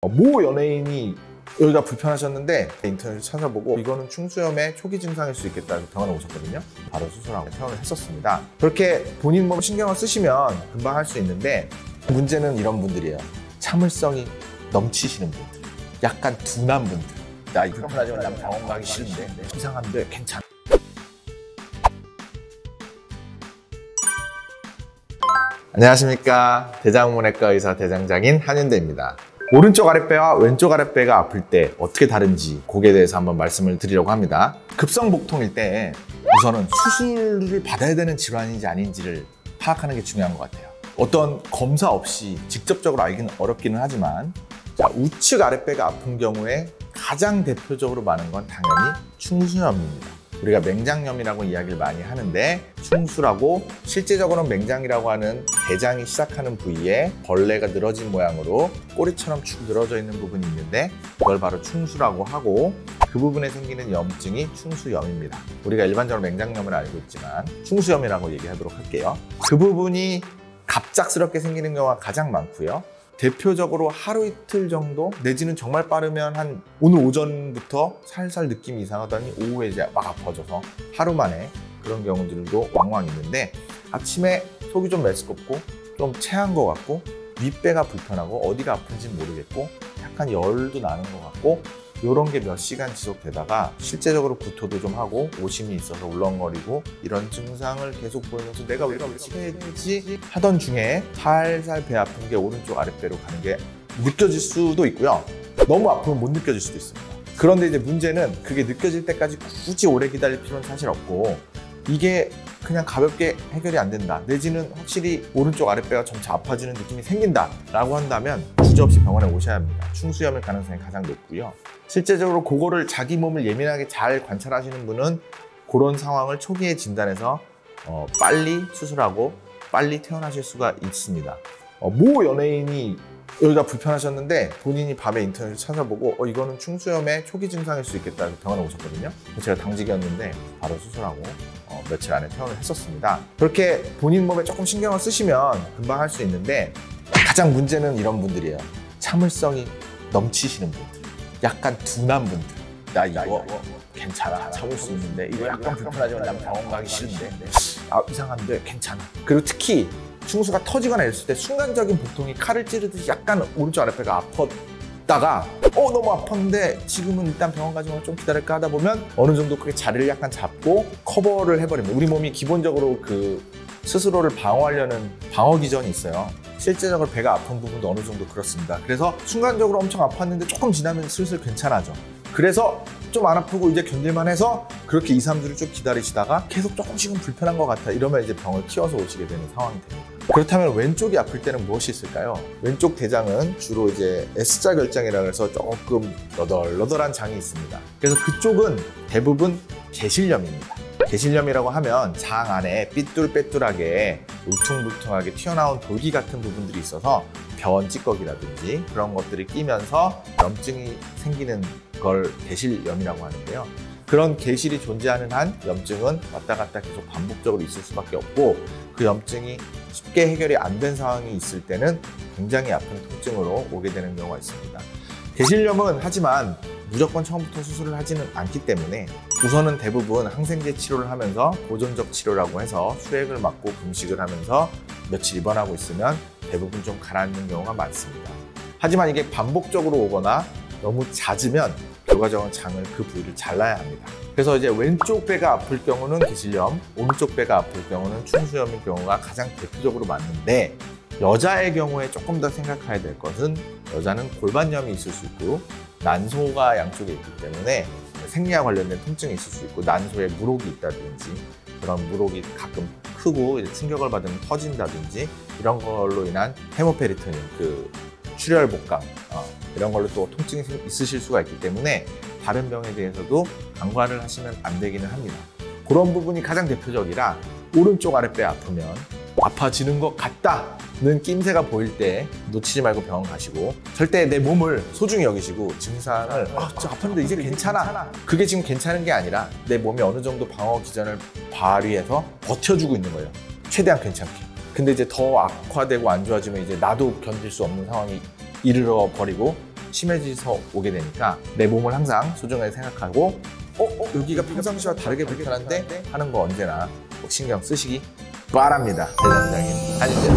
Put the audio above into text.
모 연예인이 여기가 불편하셨는데 인터넷을 찾아보고 이거는 충수염의 초기 증상일 수 있겠다 해서 병원에 오셨거든요. 바로 수술하고 퇴원을 했었습니다. 그렇게 본인 몸 신경을 쓰시면 금방 할 수 있는데 문제는 이런 분들이에요. 참을성이 넘치시는 분들, 약간 둔한 분들. 나 이거 불편하지만 난 병원 가기 싫은데 이상한데 괜찮아. 안녕하십니까. 대장문외과 의사 대장장인 한윤대입니다. 오른쪽 아랫배와 왼쪽 아랫배가 아플 때 어떻게 다른지 그거에 대해서 한번 말씀을 드리려고 합니다. 급성복통일 때 우선은 수술을 받아야 되는 질환인지 아닌지를 파악하는 게 중요한 것 같아요. 어떤 검사 없이 직접적으로 알기는 어렵기는 하지만 우측 아랫배가 아픈 경우에 가장 대표적으로 많은 건 당연히 충수염입니다. 우리가 맹장염이라고 이야기를 많이 하는데 충수라고 실제적으로는 맹장이라고 하는 대장이 시작하는 부위에 벌레가 늘어진 모양으로 꼬리처럼 축 늘어져 있는 부분이 있는데 그걸 바로 충수라고 하고 그 부분에 생기는 염증이 충수염입니다. 우리가 일반적으로 맹장염을 알고 있지만 충수염이라고 얘기하도록 할게요. 그 부분이 갑작스럽게 생기는 경우가 가장 많고요. 대표적으로 하루 이틀 정도 내지는 정말 빠르면 한 오늘 오전부터 살살 느낌이 이상하더니 오후에 이제 막 아파져서 하루 만에 그런 경우들도 왕왕 있는데 아침에 속이 좀 메스껍고 좀 체한 것 같고 윗배가 불편하고 어디가 아픈지 모르겠고 약간 열도 나는 것 같고 이런 게 몇 시간 지속되다가 실제적으로 구토도 좀 하고 오심이 있어서 울렁거리고 이런 증상을 계속 보이면서 내가 왜 미치겠지 하던 중에 살살 배 아픈 게 오른쪽 아랫배로 가는 게 느껴질 수도 있고요. 너무 아프면 못 느껴질 수도 있습니다. 그런데 이제 문제는 그게 느껴질 때까지 굳이 오래 기다릴 필요는 사실 없고 이게 그냥 가볍게 해결이 안 된다 내지는 확실히 오른쪽 아랫배가 점차 아파지는 느낌이 생긴다 라고 한다면 주저없이 병원에 오셔야 합니다. 충수염일 가능성이 가장 높고요. 실제적으로 그거를 자기 몸을 예민하게 잘 관찰하시는 분은 그런 상황을 초기에 진단해서 빨리 수술하고 빨리 퇴원하실 수가 있습니다. 모 연예인이 여기가 불편하셨는데 본인이 밤에 인터넷을 찾아보고 이거는 충수염의 초기 증상일 수 있겠다 해서 병원에 오셨거든요. 제가 당직이었는데 바로 수술하고 며칠 안에 퇴원을 했었습니다. 그렇게 본인 몸에 조금 신경을 쓰시면 금방 할 수 있는데 가장 문제는 이런 분들이에요. 참을성이 넘치시는 분들, 약간 둔한 분들. 나 이거 괜찮아, 참을 수 있는데 이거 약간 불편하지만 난 병원 가기 싫은데 이상한데 괜찮아. 그리고 특히 충수가 터지거나 이랬을 때 순간적인 복통이 칼을 찌르듯이 약간 오른쪽 아랫배가 아팠다가 너무 아팠는데 지금은 일단 병원 가지 말고 좀 기다릴까 하다 보면 어느 정도 그게 자리를 약간 잡고 커버를 해버립니다. 우리 몸이 기본적으로 그 스스로를 방어하려는 방어 기전이 있어요. 실제적으로 배가 아픈 부분도 어느 정도 그렇습니다. 그래서 순간적으로 엄청 아팠는데 조금 지나면 슬슬 괜찮아져. 그래서 좀 안 아프고 이제 견딜만 해서 그렇게 2, 3주를 쭉 기다리시다가 계속 조금씩은 불편한 것 같아. 이러면 이제 병을 키워서 오시게 되는 상황이 됩니다. 그렇다면 왼쪽이 아플 때는 무엇이 있을까요? 왼쪽 대장은 주로 이제 S자 결장이라 해서 조금 너덜너덜한 장이 있습니다. 그래서 그쪽은 대부분 개실염입니다. 개실염이라고 하면 장 안에 삐뚤빼뚤하게 울퉁불퉁하게 튀어나온 돌기 같은 부분들이 있어서 변 찌꺼기라든지 그런 것들이 끼면서 염증이 생기는 걸 개실염이라고 하는데요. 그런 개실이 존재하는 한 염증은 왔다 갔다 계속 반복적으로 있을 수밖에 없고 그 염증이 쉽게 해결이 안 된 상황이 있을 때는 굉장히 아픈 통증으로 오게 되는 경우가 있습니다. 개실염은 하지만 무조건 처음부터 수술을 하지는 않기 때문에 우선은 대부분 항생제 치료를 하면서 보존적 치료라고 해서 수액을 맞고 금식을 하면서 며칠 입원하고 있으면 대부분 좀 가라앉는 경우가 많습니다. 하지만 이게 반복적으로 오거나 너무 잦으면 결과적으로 장을 그 부위를 잘라야 합니다. 그래서 이제 왼쪽 배가 아플 경우는 개실염, 오른쪽 배가 아플 경우는 충수염인 경우가 가장 대표적으로 많은데 여자의 경우에 조금 더 생각해야 될 것은 여자는 골반염이 있을 수 있고 난소가 양쪽에 있기 때문에 생리와 관련된 통증이 있을 수 있고 난소에 물혹이 있다든지 그런 물혹이 가끔 크고 이제 충격을 받으면 터진다든지 이런 걸로 인한 헤모페리토늄, 그 출혈 복강 이런 걸로 또 통증이 있으실 수가 있기 때문에 다른 병에 대해서도 간과를 하시면 안 되기는 합니다. 그런 부분이 가장 대표적이라 오른쪽 아랫배 아프면 아파지는 것 같다는 낌새가 보일 때 놓치지 말고 병원 가시고 절대 내 몸을 소중히 여기시고 증상을 저 아팠는데 이제 괜찮아. 그게 지금 괜찮은 게 아니라 내 몸이 어느 정도 방어 기전을 발휘해서 버텨주고 있는 거예요. 최대한 괜찮게. 근데 이제 더 악화되고 안 좋아지면 이제 나도 견딜 수 없는 상황이 이르러 버리고 심해져서 오게 되니까 내 몸을 항상 소중하게 생각하고 여기가 평상시와 다르게 불편한데 하는 거 언제나 꼭 신경 쓰시기 바랍니다. 대장장인 한윤재